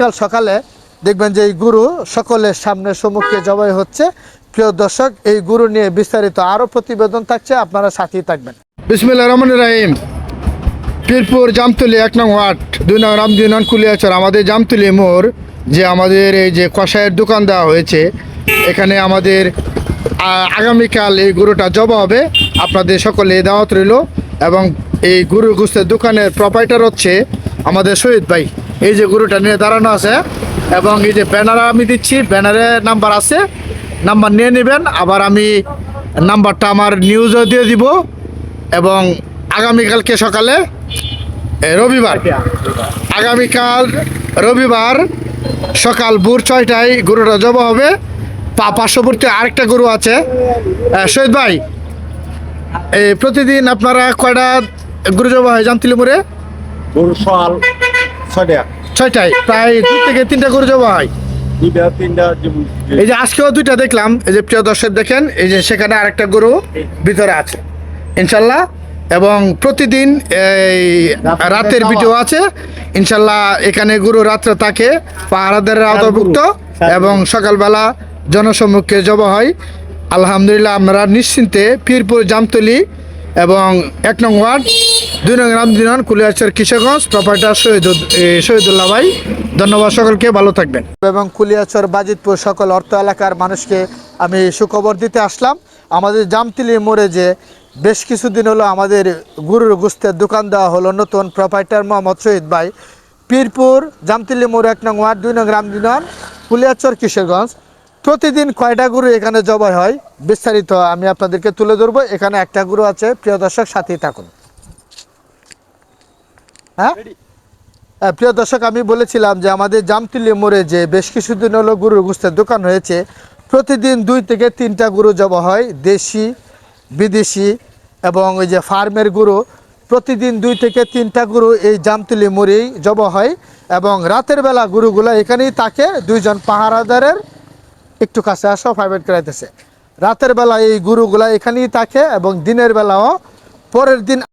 আগামীকাল সকালে দেখবেন যে এই গুরু সকলের সামনে সম্মুখে জবাই হচ্ছে। প্রিয় দর্শক, এই গুরু নিয়ে বিস্তারিত আরও প্রতিবেদন থাকছে, আপনারা সাথেই থাকবেন। বিসমিল্লাহির রহমানির রহিম। পীরপুর জামতলি 1 নং ওয়ার্ড 2 নং রামদিনান কুলিয়াচর আমাদের জামতলি মোড় যে আমাদের এই যে কষায়ের দোকান দেওয়া হয়েছে, এখানে আমাদের আগামীকাল এই গরুটা জবা হবে। আপনাদের সকলে দাওয়াত রইল। এবং এই গরু গোস্তের দোকানের প্রোপাইটার হচ্ছে আমাদের শহীদ ভাই। এই যে গরুটা নিয়ে দাঁড়ানো আছে এবং এই যে ব্যানার আমি দিচ্ছি, ব্যানারে নাম্বার আছে, নাম্বার নিয়ে নেবেন। আবার আমি নাম্বারটা আমার নিউজও দিয়ে দিব। এবং আগামীকালকে সকালে রবিবার, আগামীকাল রবিবার সকাল ভোর 6টায় গরুটা জবা হবে। পার্শ্ববর্তী আরেকটা গরু আছে। শহীদ ভাই, প্রতিদিন আপনারা কয়টা গরু জবা হয় জামতলি মোড়ে? গরু সকাল 6টায় প্রায় 2 থেকে 3টা গরু জবা হয়। 2-3টা এই যে আজকেও 2টা দেখলাম। এই যে প্রিয় দর্শক দেখেন, এই যে সেখানে আরেকটা গরু ভিতরে আছে ইনশাল্লাহ। এবং প্রতিদিন এই রাতের ভিডিও আছে ইনশাল্লাহ। এখানে গরু রাত্রে থাকে, পাহারাদারের আওতাভুক্ত এবং সকালবেলা জনসম্মুখে জবা হয়। আলহামদুলিল্লাহ, আমরা নিশ্চিন্তে পীরপুর জামতলি এবং 1 নং ওয়ার্ড 2 নং রামদিনান কুলিয়াচর কিশোরগঞ্জ প্রপার্টার শহীদুল্লাহ ভাই। ধন্যবাদ সকলকে, ভালো থাকবেন। এবং কুলিয়াচর বাজিতপুর সকল অর্থ এলাকার মানুষকে আমি সুখবর দিতে আসলাম। আমাদের জামতলি মোড়ে যে বেশ কিছুদিন হলো আমাদের গরুর গোস্তের দোকান দেওয়া হলো নতুন প্রোপাইটার মোহাম্মদ শহীদ ভাই, পীরপুর জামতলি মোড় 1 নং ওয়ার্ড 2 নং রামদিনান কুলিয়াচর কিশোরগঞ্জ। প্রতিদিন কয়টা গরু এখানে জবাই হয় বিস্তারিত আমি আপনাদেরকে তুলে ধরবো। এখানে একটা গরু আছে, প্রিয় দর্শক সাথেই থাকুন। হ্যাঁ, প্রিয় দর্শক, আমি বলেছিলাম যে আমাদের জামতলি মোড়ে যে বেশ কিছুদিন হলো গরুর গোস্তের দোকান হয়েছে। প্রতিদিন 2 থেকে 3টা গরু জবা হয়, দেশি বিদেশি এবং ওই যে ফার্মের গরু। প্রতিদিন 2 থেকে 3টা গরু এই জামতলি মোড়েই জবা হয়। এবং রাতের বেলা গরুগুলো এখানেই থাকে, 2 জন পাহারাদারের একটু কাছে আসো, প্রাইভেট করাইতেছে। রাতের বেলা এই গরুগুলা এখানেই থাকে এবং দিনের বেলাও পরের দিন